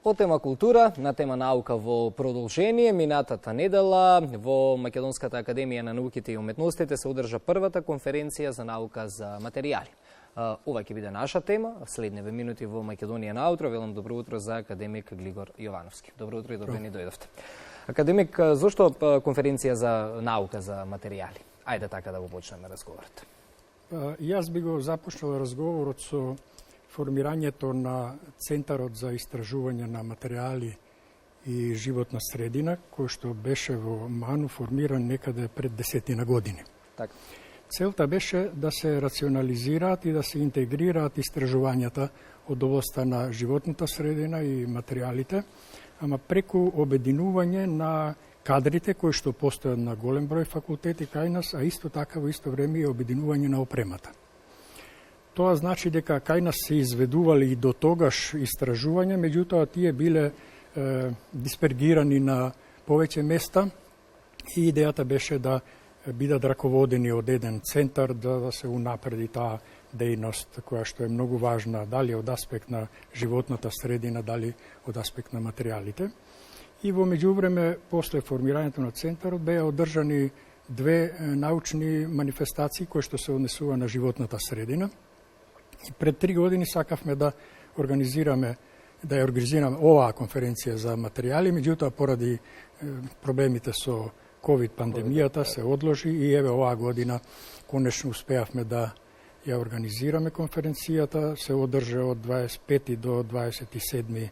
По тема култура, на тема наука во продолжение, минатата недела во Македонската академија на науките и уметностите се одржа првата конференција за наука за материјали. Ова ќе биде наша тема, следниве минути во Македонија наутро. Велам добро утро за академик Глигор Јовановски. Добро утро и добре ни дојдовте. Академик, зошто конференција за наука за материјали? Ајде така да го почнеме разговорот. Јас би го започнал разговорот со формирањето на Центарот за истражување на материјали и животна средина, кој што беше во МАНУ формиран некаде пред 10 години. Така. Целта беше да се рационализираат и да се интегрираат истражувањата од областта на животната средина и материјалите, ама преку обединување на кадрите кои што постојат на голем број факултети кај нас, а исто така во исто време и обединување на опремата. Тоа значи дека кај нас се изведували и до тогаш истражувања, меѓутоа тие биле диспергирани на повеќе места и идејата беше да бидат раководени од еден центар, да се унапреди таа дејност која што е многу важна, дали од аспект на животната средина, дали од аспект на материјалите. И во меѓувреме, после формирањето на центарот, беа одржани две научни манифестации кои што се однесува на животната средина. И пред 3 години сакавме да организираме оваа конференција за материјали, меѓутоа поради проблемите со ковид пандемијата се одложи и еве оваа година конечно успеавме да ја организираме конференцијата, се одржа од 25 до 27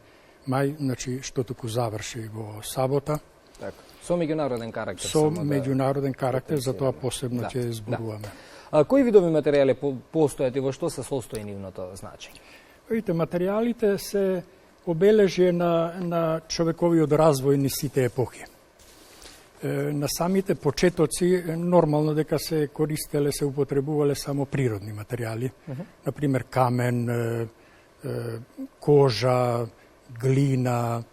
мај, значи што туку заврши во сабота. Така. Со меѓународен карактер. Со меѓународен карактер, за тоа посебно ќе зборуваме. Кои видови материјали постојат и во што се состои нивното значење? Видите, материјалите се обележје на човековиот развој низ сите епохи. На самите почетоци нормално дека се користеле, се употребувале само природни материјали, например камен, кожа, глина.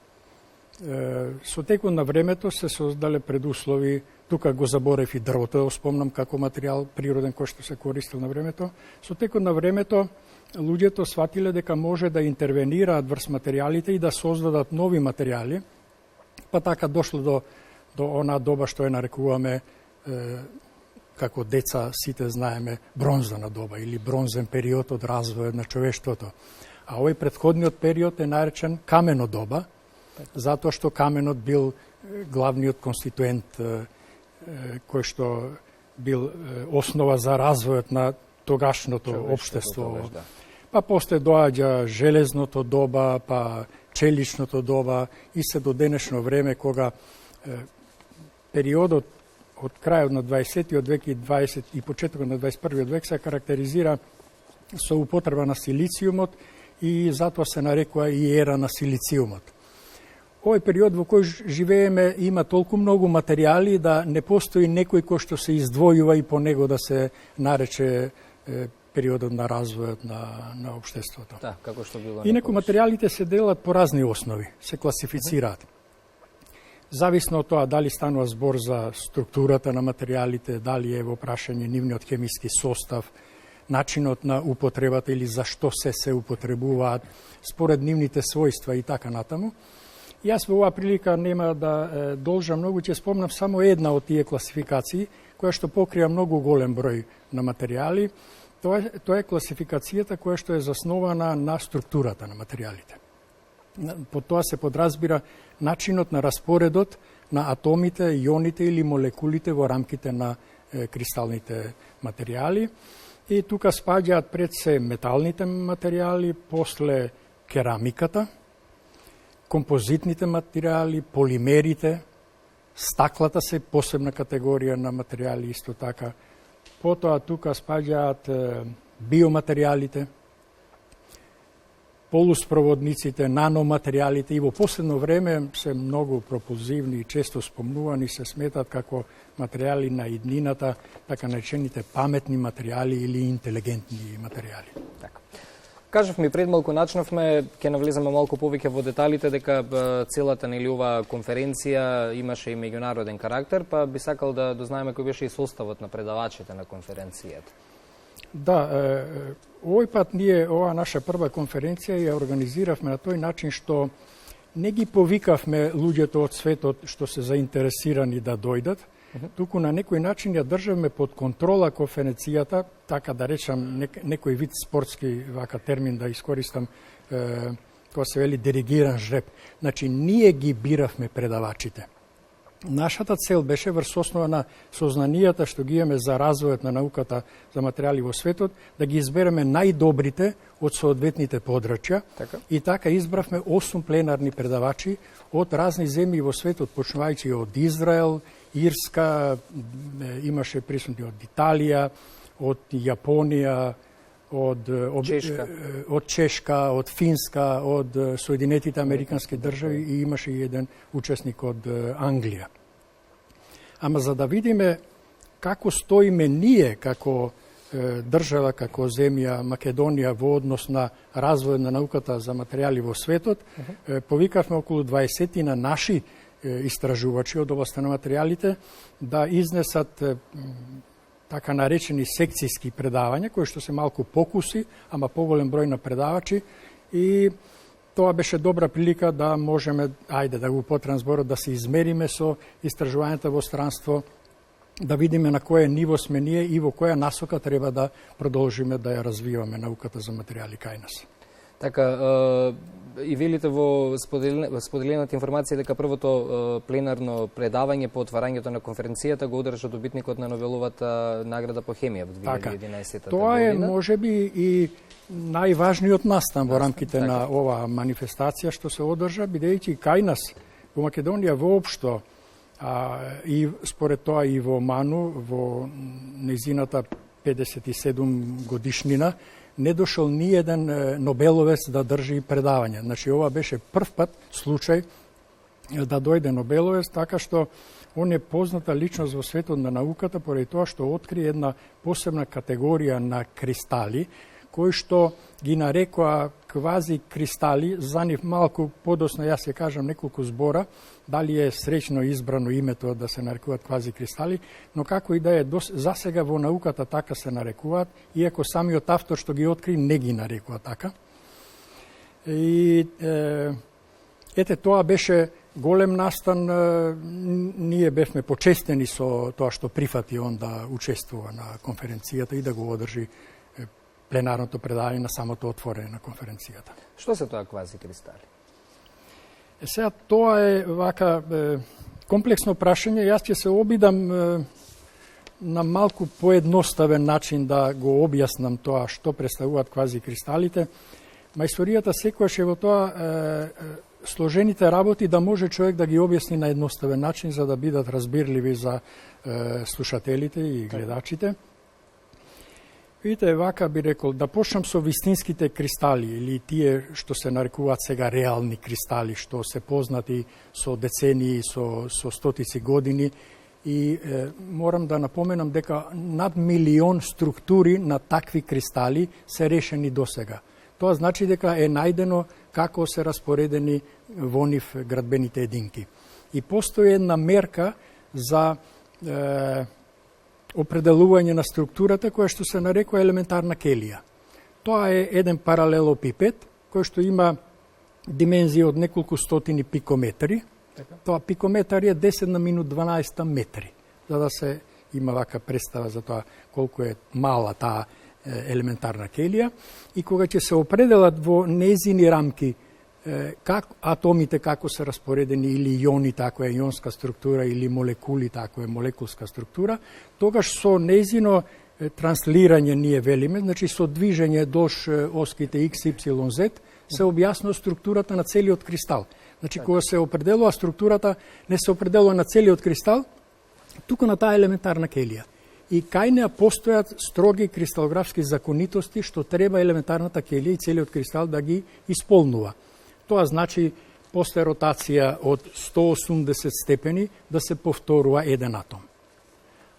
Со текот на времето се создале предуслови, тука го заборев и дрвото, спомнам како материјал природен кој што се користел на времето. Со текот на времето луѓето сватиле дека може да интервенираат врз материјалите и да создадат нови материјали, па така дошло до она доба што ја нарекуваме како деца сите знаеме бронзана доба или бронзен период од развојот на човештвото. А овој претходниот период е наречен камено доба, затоа што каменот бил главниот конституент кој што бил основа за развојот на тогашното општество. Па после доаѓа железното доба, па челичното доба и се до денешно време кога периодот од крајот на 20-тиот век и 20 и почетокот на 21-виот век се карактеризира со употреба на силициумот и затоа се нарекува и ера на силициумот. Овој период во кој живееме има толку многу материјали да не постои некој кој што се издвојува и по него да се нарече периодот на развојот на општеството. Да, како што било. Инаку материјалите се делат по разни основи, се класифицираат. Зависно од тоа дали станува збор за структурата на материјалите, дали е во прашање нивниот хемиски состав, начинот на употребата или за што се употребуваат, според нивните својства и така натаму. Јас во оваа прилика нема да должам многу, ќе спомнам само една од тие класификации, која што покрива многу голем број на материјали. Тоа е класификацијата која што е заснована на структурата на материјалите. По тоа се подразбира начинот на распоредот на атомите, ионите или молекулите во рамките на кристалните материјали. И тука спаѓаат пред се металните материјали, после керамиката, композитните материјали, полимерите, стаклата се посебна категорија на материјали исто така. Потоа тука спаѓаат биоматеријалите, полуспроводниците, наноматеријалите и во последно време се многу пропулзивни и често спомнувани, се сметат како материјали на иднината, така наречените паметни материјали или интелигентни материјали. Така. Кажавме пред малку начнавме, ќе навлеземе малку повеќе во деталите дека целата нели оваа конференција имаше и меѓународен карактер, па би сакал да дознаеме кој беше и составот на предавачите на конференцијата. Да, овој пат ние оваа наша прва конференција ја организиравме на тој начин што не ги повикавме луѓето од светот што се заинтересирани да дојдат, туку на некој начин ја државме под контрола конференцијата, така да речам некој вид спортски вака термин да искористам, кога се вели диригиран жреб. Значи, ние ги биравме предавачите. Нашата цел беше врз основа на сознанијата што ги имаме за развојот на науката за материјали во светот, да ги избереме најдобрите од соодветните подрачја. И така избравме 8 пленарни предавачи од разни земји во светот, почнувајќи од Израел, Ирска, имаше присутни од Италија, од Јапонија, од Чешка, од Финска, од Соединетите Американски држави и имаше и еден учесник од Англија. Ама за да видиме како стоиме ние како држава, како земја Македонија во однос на развој на науката за материјали во светот, повикавме околу 20 на наши истражувачи од областта на материјалите да изнесат така наречени секцијски предавања, кои што се малку покуси, ама поголем број на предавачи, и тоа беше добра прилика да можеме, ајде да го употребам зборот, да се измериме со истражувањата во странство, да видиме на кој ниво сме ние и во која насока треба да продолжиме да ја развиваме науката за материјали кај нас. Така, и велите во споделената информација дека првото пленарно предавање по отварањето на конференцијата го одржа добитникот на Нобеловата награда по хемија во 2011 година. Тоа е можеби и најважниот настан во рамките на оваа манифестација што се одржа, бидејќи кај нас во Македонија воопшто, и според тоа и во МАНУ, во нејзината 57 годишнина, не дошол ни еден Нобеловец да држи предавање. Значи, ова беше прв пат случај да дојде Нобеловец, така што он е позната личност во светот на науката поради тоа што откри една посебна категорија на кристали, кои што ги нарекоа квази кристали. За нив малку подоцна јас ќе кажам неколку збора, дали е среќно избрано името да се нарекуваат квази кристали, но како и да е, засега во науката така се нарекуваат, иако самиот автор што ги откри не ги нарекува така. И ете, тоа беше голем настан, ние бевме почестени со тоа што прифати он да учествува на конференцијата и да го одржи пленарното предавање на самото отворење на конференцијата. Што се тоа квази кристали? Сега, тоа е вака комплексно прашање. Јас ќе се обидам на малку поедноставен начин да го објаснам тоа што представуваат квази кристалите. Ма историјата секогаш е во тоа сложените работи да може човек да ги објасни на едноставен начин за да бидат разбирливи за слушателите и гледачите. Видите, вака би рекол, да почнам со вистинските кристали, или тие што се нарекуваат сега реални кристали, што се познати со децении, со стотици години. И морам да напоменам дека над 1 милион структури на такви кристали се решени досега. Тоа значи дека е најдено како се распоредени во нив градбените единки. И постои една мерка за определување на структурата која што се нарекува елементарна келија. Тоа е еден паралелопипед кој што има димензија од неколку стотини пикометри. Тоа пикометар е 10 на минут 12 метри, за да се има вака представа за тоа колку е мала таа елементарна келија. И кога ќе се определат во нејзини рамки атомите како се распоредени, или ионите ако е ионска структура, или молекулите ако е молекулска структура, тогаш со нејзино транслирање ние велиме, значи со движење долж оските X, Y, Z, се објаснува структурата на целиот кристал. Значи, кога се определува структурата, не се определува на целиот кристал, туку на таа елементарна келија. И кај неа постојат строги кристалографски законитости што треба елементарната келија и целиот кристал да ги исполнува. Тоа значи после ротација од 180 степени да се повторува еден атом.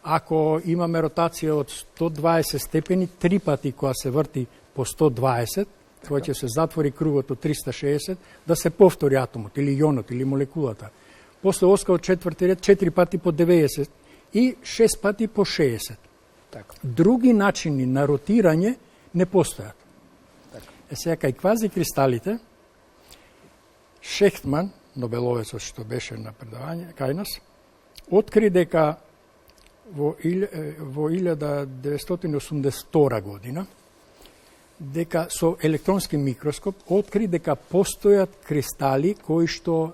Ако имаме ротација од 120 степени, 3 пати кога се врти по 120, кога ќе се затвори кругот од 360, да се повтори атомот, или ионот, или молекулата. После оска од четврти ред, 4 пати по 90 и 6 пати по 60. Така. Други начини на ротирање не постојат. Така. Сега, кај квази кристалите, Шехтман, Нобеловецот што беше на предавање кај нас, откри дека во 1982 година дека со електронски микроскоп откри дека постојат кристали кои што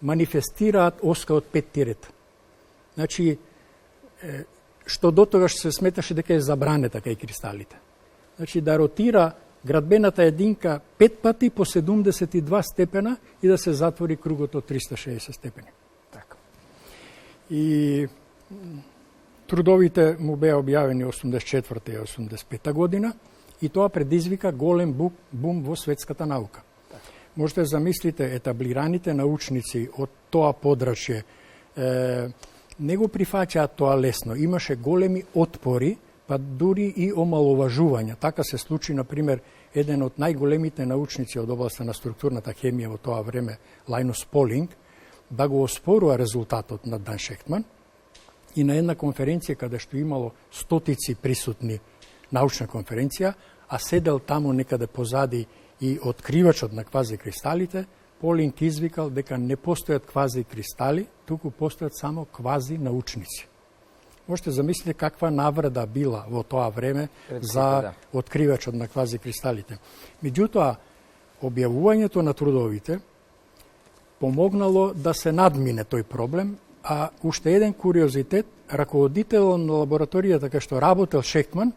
манифестираат оска од 5 тирета. Значи, што дотогаш се сметаше дека е забранета кај кристалите. Значи, да ротира градбената единка 5 пати по 72 степена и да се затвори кругот од 360 степени. Така. И трудовите му беа објавени 84 и 85 година и тоа предизвика голем бум во светската наука. Так. Можете да замислите, етаблираните научници од тоа подрачје не го прифаќаат тоа лесно. Имаше големи отпори, па дури и омаловажувања. Така се случи, например, еден од најголемите научници од областа на структурната хемија во тоа време, Лајнус Полинг, да го оспорува резултатот на Дан Шехтман и на една конференција каде што имало стотици присутни научна конференција, а седел таму некаде позади и откривачот на квазикристалите, Полинг извикал дека не постојат квазикристали, туку постојат само квазинаучници. Можете замислите каква навреда била во тоа време за откривачот на квазикристалите. Меѓутоа, објавувањето на трудовите помогнало да се надмине тој проблем, а уште еден куриозитет, раководител на лабораторијата кај што работел Шехтман,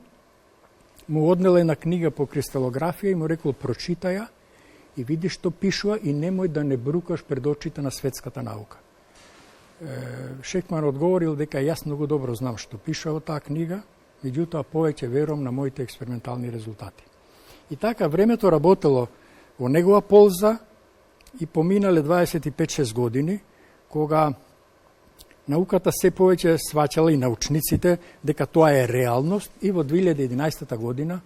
му однел една книга по кристалографија и му рекол прочитај ја и види што пишува и немој да не брукаш пред очите на светската наука. Шехтман одговорил дека јас многу добро знам што пишува во таа книга, меѓутоа повеќе верувам на моите експериментални резултати. И така времето работело во негова полза и поминале 25-6 години, кога науката се повеќе сваќала и научниците дека тоа е реалност и во 2011 година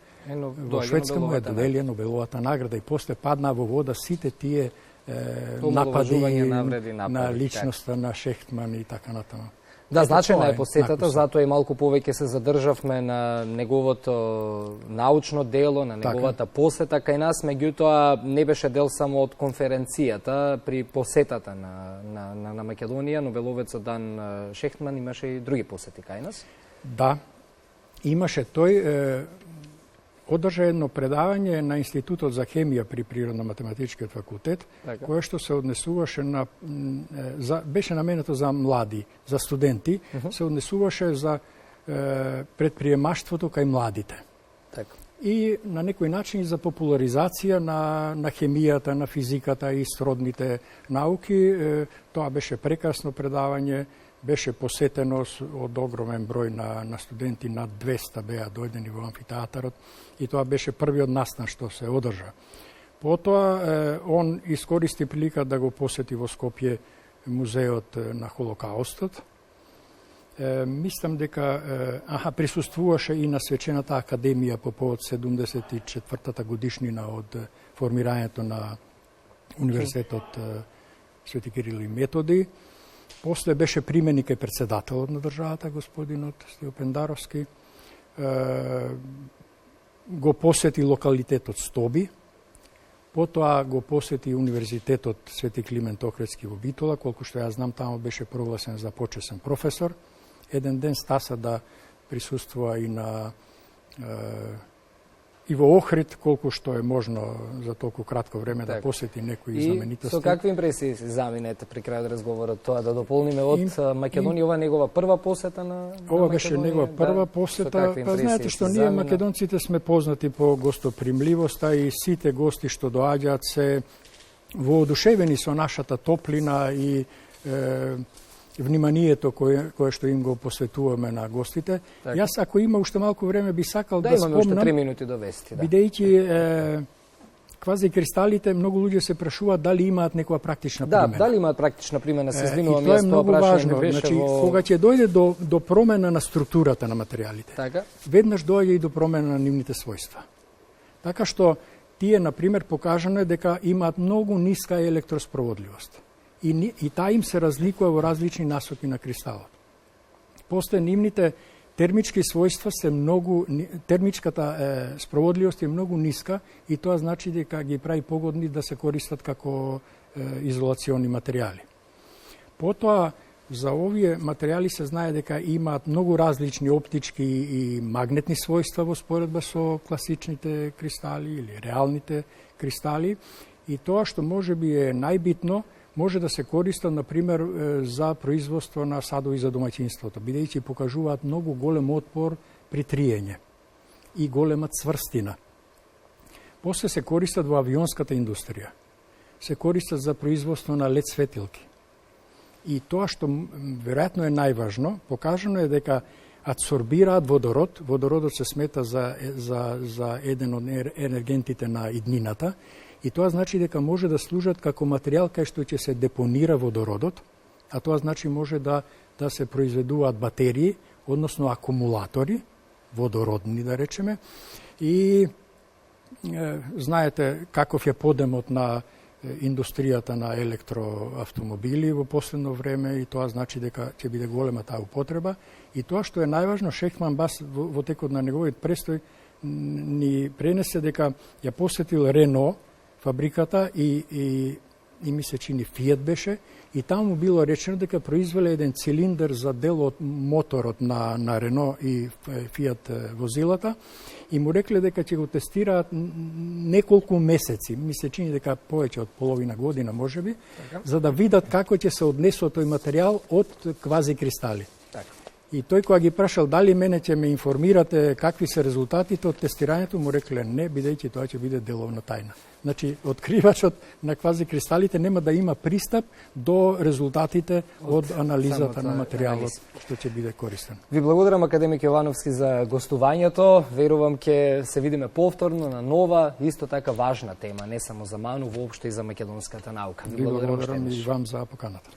во Шведска му е доделија Нобеловата награда и после падна во вода сите тие напади на личноста на Шехтман и така натаму. Да, значајна е посетата, затоа и малку повеќе се задржавме на неговото научно дело, на неговата посета кај нас, меѓутоа не беше дел само од конференцијата при посетата на Македонија. Нобеловецот Дан Шехтман имаше и други посети кај нас. Да, имаше тој. Одржа едно предавање на Институтот за хемија при Природно-математичкиот факултет, кое што се однесуваше беше наменето за млади, за студенти, се однесуваше за предприемаштвото кај младите. Така. И на некој начин за популаризација на хемијата, на физиката и сродните науки. Тоа беше прекрасно предавање, беше посетено од огромен број на студенти, над 200 беа дојдени во амфитеатарот и тоа беше првиот настан што се одржа. Потоа он искористи прилика да го посети во Скопје музеот на Холокаустот. Мислам дека присуствуваше и на Свечената академија по повод 74-та годишнина од формирањето на Универзитетот Свети Кирил и Методи. После беше применик и председателот на државата, господинот Стиопендаровски. Го посети локалитетот Стоби, потоа го посети Универзитетот Свети Климент Охридски во Битола, колку што јас знам, таму беше прогласен за почесен професор. Еден ден стаса да присуствува и во Охрид, колку што е можно за толку кратко време да посети некои знаменитости. И со какви импресии заминете при крајот разговорот тоа да дополниме од Македонија, ова негова прва посета на Македонија? Ова беше негова прва посета, па знаете што ние македонците сме познати по гостопримливоста и сите гости што доаѓаат се воодушевени со нашата топлина и вниманието кое што им го посветуваме на гостите. Так. Јас, ако има уште малку време, би сакал да спомнам... Да, имаме уште 3 минути до вести. Бидејќи квазикристалите, многу луѓе се прашуваат дали имаат некоја практична примена. Да, дали имаат практична примена, се извинувам, јас тоа прашање беше значи, кога ќе дојде до промена на структурата на материјалите, така? Веднаш доаѓа и до промена на нивните својства. Така што тие, например, покажано е дека имаат многу ниска електроспроводливост. И таа им се разликува во различни насоки на кристалот. После нивните термички својства се многу, термичката спроводливост е многу ниска и тоа значи дека ги прави погодни да се користат како изолациони материјали. Потоа, за овие материјали се знае дека имаат многу различни оптички и магнетни својства во споредба со класичните кристали или реалните кристали и тоа што може би е најбитно, може да се користат, например, за производство на садови за домаќинството, бидејќи покажуваат многу голем отпор при триење и голема цврстина. После се користат во авионската индустрија. Се користат за производство на лед светилки. И тоа што веројатно е најважно, покажано е дека адсорбираат водород. Водородот се смета за еден од енергентите на иднината. И тоа значи дека може да служат како материјал кај што ќе се депонира водородот, а тоа значи може да се произведуваат батерии, односно акумулатори, водородни да речеме. И знаете каков е подемот на индустријата на електроавтомобили во последно време и тоа значи дека ќе биде голема таа употреба. И тоа што е најважно, Шехман Бас во текот на неговиот престој ни пренесе дека ја посетил Рено, фабриката и ми се чини Фиат беше и таму било речено дека произвеле еден цилиндер за дел од моторот на Рено и Фиат возилата и му рекле дека ќе го тестираат неколку месеци, ми се чини дека повеќе од половина година можеби, за да видат како ќе се однесува тој материјал од квази кристали. И тој кога ги прашал дали мене ќе ме информирате какви се резултатите од тестирањето, му рекле не, бидејќи тоа ќе биде деловна тајна. Значи, откривачот на квази кристалите нема да има пристап до резултатите од анализата на материјалот што ќе биде користен. Ви благодарам, академик Јовановски, за гостувањето. Верувам ќе се видиме повторно на нова, исто така важна тема, не само за МАНУ, воопшто и за македонската наука. Ви благодарам и вам за поканата.